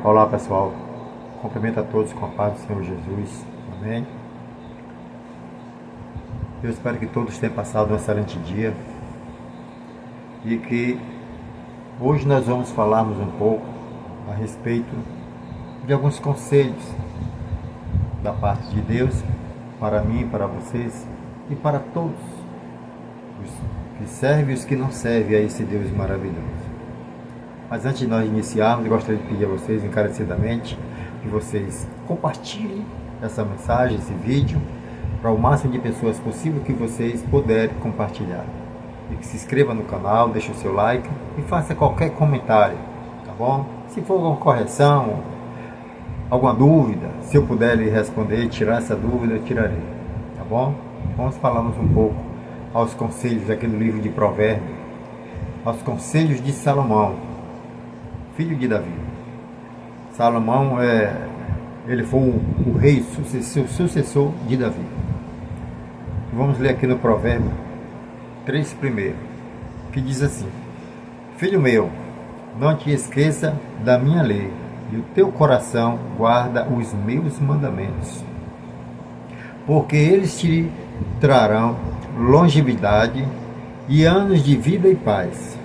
Olá pessoal, cumprimento a todos com a paz do Senhor Jesus, amém? Eu espero que todos tenham passado um excelente dia e que hoje nós vamos falarmos um pouco a respeito de alguns conselhos da parte de Deus para mim, para vocês e para todos os que servem e os que não servem a esse Deus maravilhoso. Mas antes de nós iniciarmos, eu gostaria de pedir a vocês encarecidamente que vocês compartilhem essa mensagem, esse vídeo, para o máximo de pessoas possível que vocês puderem compartilhar. E que se inscreva no canal, deixe o seu like e faça qualquer comentário, tá bom? Se for alguma correção, alguma dúvida, se eu puder lhe responder, tirar essa dúvida, eu tirarei, tá bom? Vamos falarmos um pouco aos conselhos aqui no livro de Provérbios, aos conselhos de Salomão, filho de Davi. Salomão ele foi o rei sucessor de Davi. Vamos ler aqui no Provérbio 3 primeiro, que diz assim: Filho meu, não te esqueça da minha lei, e o teu coração guarda os meus mandamentos, porque eles te trarão longevidade e anos de vida e paz.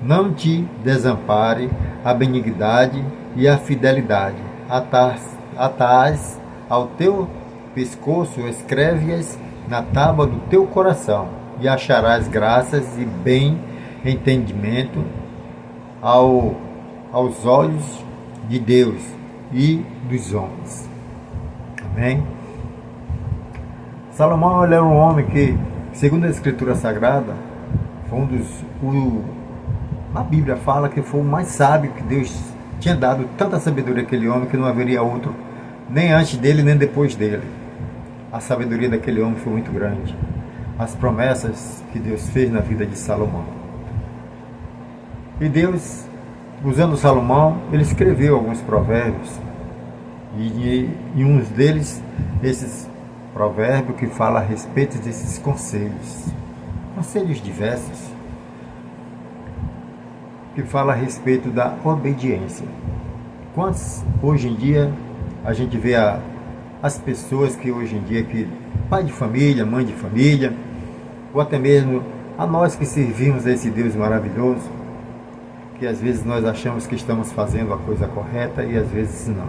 Não te desampare a benignidade e a fidelidade. Atás ao teu pescoço, escreve-as na tábua do teu coração, e acharás graças e bem entendimento aos olhos de Deus e dos homens. Amém? Salomão era um homem que, segundo a Escritura Sagrada, foi a Bíblia fala que foi o mais sábio, que Deus tinha dado tanta sabedoria àquele homem que não haveria outro, nem antes dele, nem depois dele. A sabedoria daquele homem foi muito grande. As promessas que Deus fez na vida de Salomão. E Deus, usando Salomão, ele escreveu alguns provérbios. E um deles, esses provérbios que fala a respeito desses conselhos. Conselhos diversos. Que fala a respeito da obediência. Quantos hoje em dia a gente vê as pessoas que hoje em dia, que pai de família, mãe de família, ou até mesmo a nós que servimos a esse Deus maravilhoso, que às vezes nós achamos que estamos fazendo a coisa correta e às vezes não.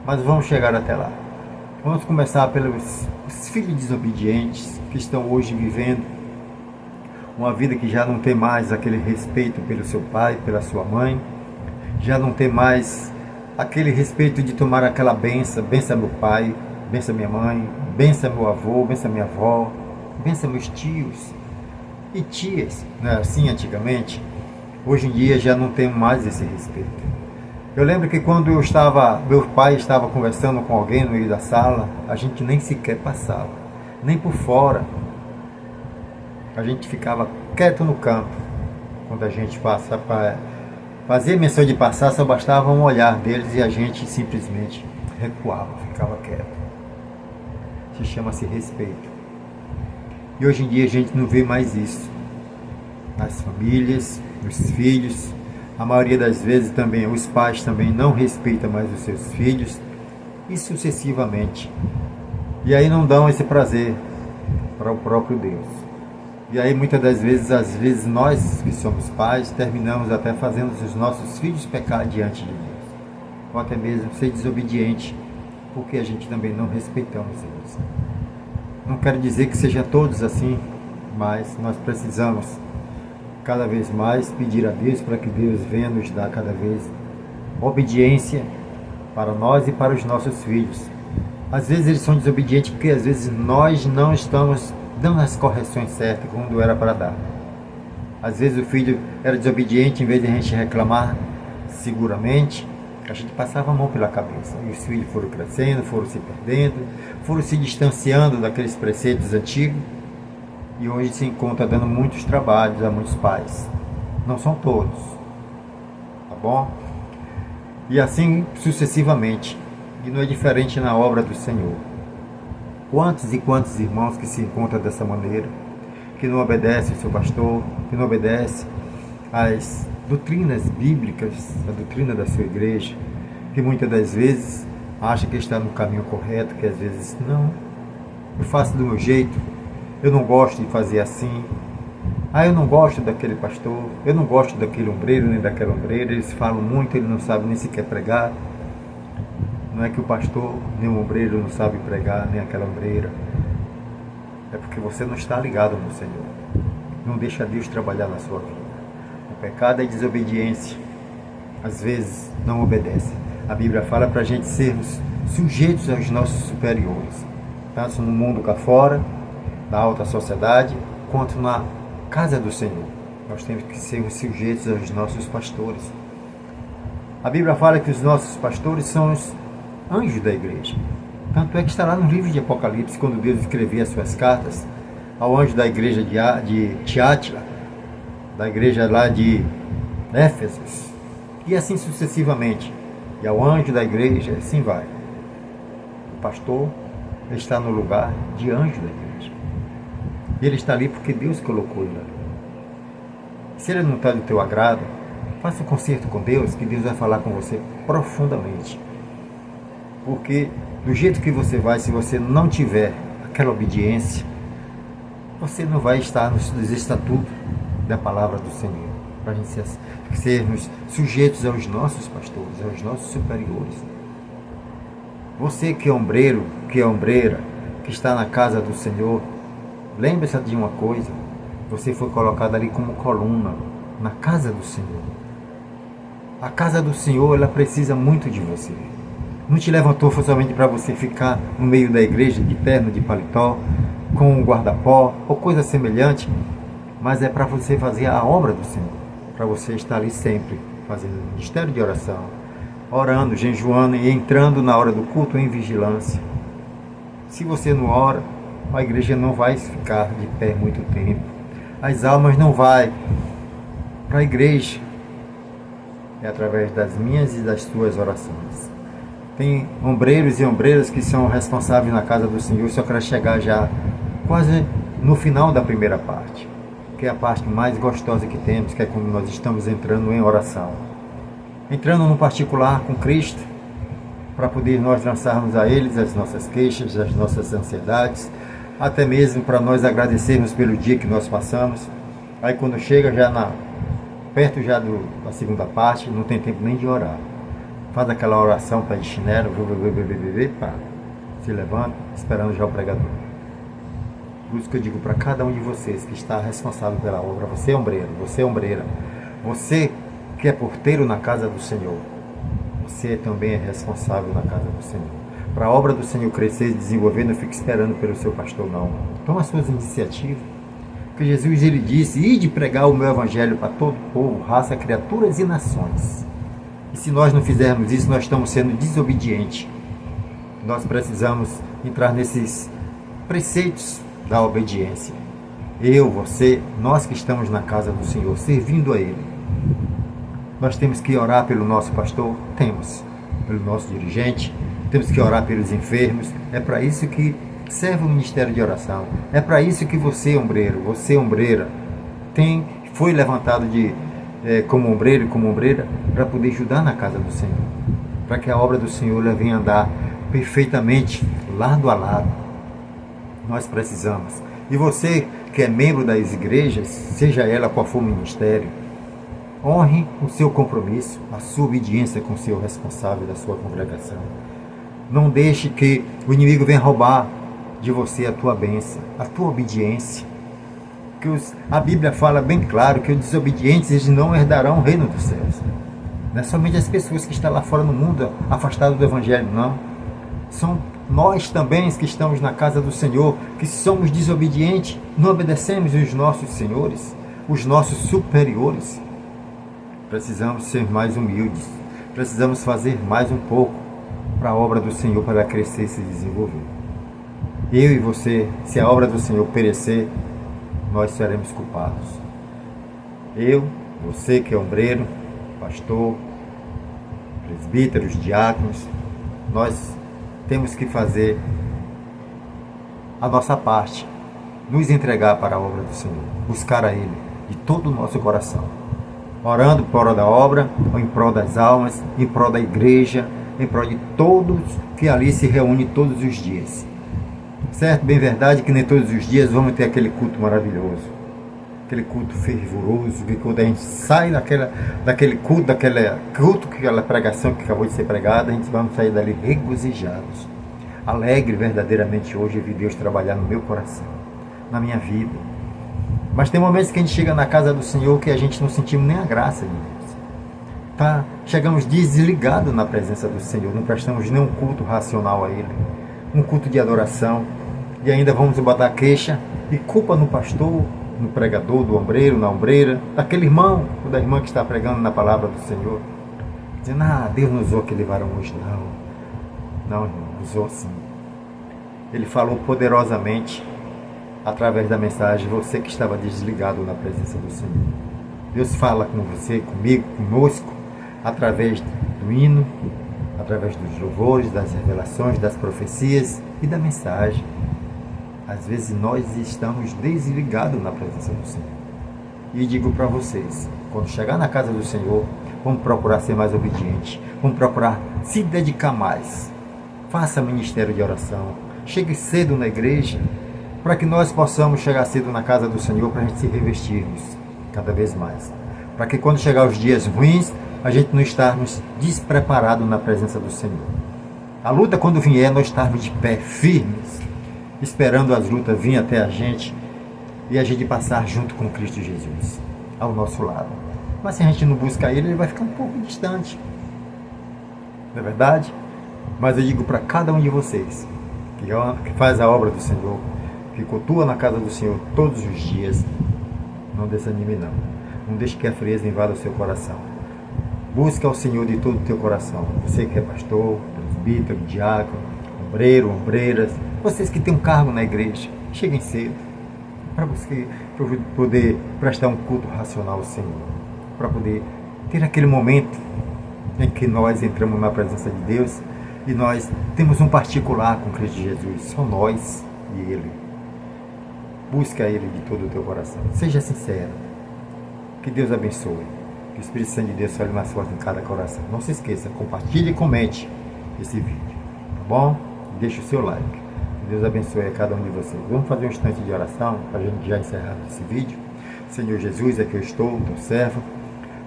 Mas vamos chegar até lá. Vamos começar pelos filhos desobedientes que estão hoje vivendo uma vida que já não tem mais aquele respeito pelo seu pai, pela sua mãe, já não tem mais aquele respeito de tomar aquela benção, benção meu pai, benção minha mãe, benção meu avô, benção minha avó, benção meus tios e tias, não é assim antigamente? Hoje em dia já não tem mais esse respeito. Eu lembro que quando meu pai estava conversando com alguém no meio da sala, a gente nem sequer passava, nem por fora. A gente ficava quieto no canto. Quando a gente fazia menção de passar, só bastava um olhar deles e a gente simplesmente recuava, ficava quieto. Isso chama-se respeito. E hoje em dia a gente não vê mais isso. Nas famílias, nos filhos, a maioria das vezes também, os pais também não respeitam mais os seus filhos e sucessivamente. E aí não dão esse prazer para o próprio Deus. E aí muitas das vezes, às vezes nós que somos pais, terminamos até fazendo os nossos filhos pecar diante de Deus. Ou até mesmo ser desobediente, porque a gente também não respeitamos eles. Não quero dizer que seja todos assim, mas nós precisamos cada vez mais pedir a Deus para que Deus venha nos dar cada vez obediência para nós e para os nossos filhos. Às vezes eles são desobedientes porque às vezes nós não estamos dando as correções certas quando era para dar. Às vezes o filho era desobediente, em vez de a gente reclamar seguramente, a gente passava a mão pela cabeça. E os filhos foram crescendo, foram se perdendo, foram se distanciando daqueles preceitos antigos e hoje se encontra dando muitos trabalhos a muitos pais. Não são todos, tá bom? E assim sucessivamente. E não é diferente na obra do Senhor. Quantos e quantos irmãos que se encontram dessa maneira, que não obedecem ao seu pastor, que não obedecem às doutrinas bíblicas, a doutrina da sua igreja, que muitas das vezes acha que está no caminho correto, que às vezes não. Eu faço do meu jeito, eu não gosto de fazer assim. Ah, eu não gosto daquele pastor, eu não gosto daquele ombreiro, nem daquela ombreira, eles falam muito, ele não sabe nem sequer pregar. Não é que o pastor, nem o ombreiro não sabe pregar, nem aquela ombreira. É porque você não está ligado no Senhor. Não deixa Deus trabalhar na sua vida. O pecado é desobediência. Às vezes não obedece. A Bíblia fala para a gente sermos sujeitos aos nossos superiores. Tanto no mundo cá fora, na alta sociedade, quanto na casa do Senhor. Nós temos que sermos sujeitos aos nossos pastores. A Bíblia fala que os nossos pastores são os anjos da igreja. Tanto é que está lá no livro de Apocalipse, quando Deus escrevia as suas cartas ao anjo da igreja de Tiátira, da igreja lá de Éfeso, e assim sucessivamente. E ao anjo da igreja, assim vai. O pastor está no lugar de anjo da igreja. Ele está ali porque Deus colocou ele ali. Se ele não está do teu agrado, faça um concerto com Deus, que Deus vai falar com você profundamente. Porque do jeito que você vai, se você não tiver aquela obediência, você não vai estar nos estatutos da palavra do Senhor. Para a gente sermos sujeitos aos nossos pastores, aos nossos superiores. Você que é ombreiro, que é ombreira, que está na casa do Senhor, lembre-se de uma coisa: você foi colocado ali como coluna na casa do Senhor. A casa do Senhor, ela precisa muito de você. Não te levantou somente para você ficar no meio da igreja de terno, de paletó, com um guarda-pó ou coisa semelhante, mas é para você fazer a obra do Senhor, para você estar ali sempre fazendo ministério de oração, orando, jejuando e entrando na hora do culto em vigilância. Se você não ora, a igreja não vai ficar de pé muito tempo. As almas não vão para a igreja. É através das minhas e das tuas orações. Tem ombreiros e ombreiras que são responsáveis na casa do Senhor. Só quero chegar já quase no final da primeira parte, que é a parte mais gostosa que temos, que é quando nós estamos entrando em oração. Entrando no particular com Cristo, para poder nós lançarmos a eles as nossas queixas, as nossas ansiedades, até mesmo para nós agradecermos pelo dia que nós passamos. Aí quando chega já perto já da segunda parte, não tem tempo nem de orar. Faz aquela oração para de chinelo, pá, se levanta, esperando já o pregador. Por isso que eu digo para cada um de vocês que está responsável pela obra: você é ombreiro, você é ombreira, você que é porteiro na casa do Senhor, você também é responsável na casa do Senhor. Para a obra do Senhor crescer e desenvolver, não fique esperando pelo seu pastor, não. Toma as suas iniciativas. Porque Jesus, ele disse: ide pregar o meu evangelho para todo povo, raça, criaturas e nações. E se nós não fizermos isso, nós estamos sendo desobedientes. Nós precisamos entrar nesses preceitos da obediência. Eu, você, nós que estamos na casa do Senhor, servindo a Ele. Nós temos que orar pelo nosso pastor? Temos. Pelo nosso dirigente? Temos que orar pelos enfermos. É para isso que serve o ministério de oração. É para isso que você, ombreiro, você, ombreira, foi levantado como ombreiro e como ombreira, para poder ajudar na casa do Senhor, para que a obra do Senhor venha andar perfeitamente, lado a lado. Nós precisamos. E você que é membro das igrejas, seja ela qual for o ministério, honre o seu compromisso, a sua obediência com o seu responsável da sua congregação. Não deixe que o inimigo venha roubar de você a tua bênção, a tua obediência. A Bíblia fala bem claro que os desobedientes, eles não herdarão o reino dos céus. Não é somente as pessoas que estão lá fora no mundo, afastadas do Evangelho, não. São nós também que estamos na casa do Senhor, que somos desobedientes, não obedecemos os nossos senhores, os nossos superiores. Precisamos ser mais humildes, precisamos fazer mais um pouco para a obra do Senhor, para crescer e se desenvolver. Eu e você, se a obra do Senhor perecer, nós seremos culpados. Eu, você que é ombreiro, pastor, presbíteros, diáconos, nós temos que fazer a nossa parte, nos entregar para a obra do Senhor, buscar a Ele de todo o nosso coração. orando por hora da obra, ou em prol das almas, em prol da igreja, em prol de todos que ali se reúnem todos os dias. Certo? Bem verdade que nem todos os dias vamos ter aquele culto maravilhoso, aquele culto fervoroso, que quando a gente sai daquele culto, aquela pregação que acabou de ser pregada, a gente vai sair dali regozijados, alegre verdadeiramente hoje vi Deus trabalhar no meu coração, na minha vida. Mas tem momentos que a gente chega na casa do Senhor que a gente não sentimos nem a graça de Deus. Chegamos desligados na presença do Senhor, não prestamos nenhum culto racional a Ele, um culto de adoração, e ainda vamos botar queixa e culpa no pastor, no pregador, do ombreiro, na ombreira, daquele irmão ou da irmã que está pregando na palavra do Senhor, dizendo, Deus não usou aquele varão hoje, não, irmão, usou sim. Ele falou poderosamente através da mensagem, você que estava desligado na presença do Senhor. Deus fala com você, comigo, conosco, através do hino, através dos louvores, das revelações, das profecias e da mensagem. Às vezes nós estamos desligados na presença do Senhor. E digo para vocês, quando chegar na casa do Senhor, vamos procurar ser mais obedientes, vamos procurar se dedicar mais. Faça ministério de oração, chegue cedo na igreja, para que nós possamos chegar cedo na casa do Senhor, para a gente se revestirmos cada vez mais. Para que quando chegar os dias ruins, a gente não estarmos despreparados na presença do Senhor. A luta quando vier, nós estarmos de pé, firmes, esperando as lutas virem até a gente e a gente passar junto com Cristo Jesus, ao nosso lado. Mas se a gente não buscar Ele, Ele vai ficar um pouco distante. Não é verdade? Mas eu digo para cada um de vocês, que faz a obra do Senhor, que cultua na casa do Senhor todos os dias, não desanime não. Não deixe que a frieza invada o seu coração. Busca ao Senhor de todo o teu coração. Você que é pastor, presbítero, diácono, ombreiro, ombreiras, vocês que têm um cargo na igreja, cheguem cedo, para você poder prestar um culto racional ao Senhor, para poder ter aquele momento em que nós entramos na presença de Deus e nós temos um particular com Cristo Jesus, só nós e Ele. Busca Ele de todo o teu coração. Seja sincero. Que Deus abençoe. Que o Espírito Santo de Deus fale mais forte em cada coração. Não se esqueça, compartilhe e comente esse vídeo. Tá bom? Deixe o seu like. Que Deus abençoe a cada um de vocês. Vamos fazer um instante de oração para a gente já encerrar esse vídeo. Senhor Jesus, aqui eu estou, teu servo,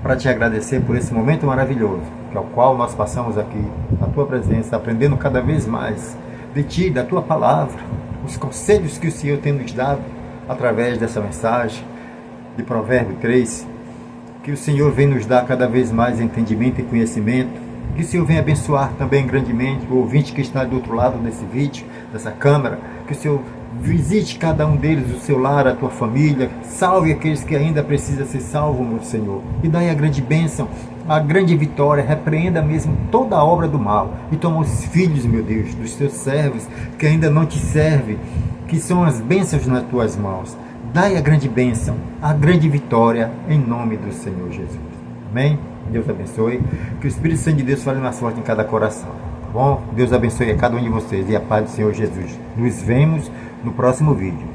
para te agradecer por esse momento maravilhoso, que é o qual nós passamos aqui na tua presença, aprendendo cada vez mais de ti, da tua palavra, os conselhos que o Senhor tem nos dado através dessa mensagem de Provérbio 3, que o Senhor vem nos dar cada vez mais entendimento e conhecimento, que o Senhor vem abençoar também grandemente o ouvinte que está do outro lado desse vídeo, dessa câmera, que o Senhor visite cada um deles, o seu lar, a tua família, salve aqueles que ainda precisam ser salvos, meu Senhor, e dai a grande bênção, a grande vitória, repreenda mesmo toda a obra do mal, e toma os filhos, meu Deus, dos teus servos, que ainda não te servem, que são as bênçãos nas tuas mãos, dai a grande bênção, a grande vitória, em nome do Senhor Jesus. Amém? Deus abençoe, que o Espírito Santo de Deus fale mais forte em cada coração, tá bom? Deus abençoe a cada um de vocês e a paz do Senhor Jesus. Nos vemos no próximo vídeo.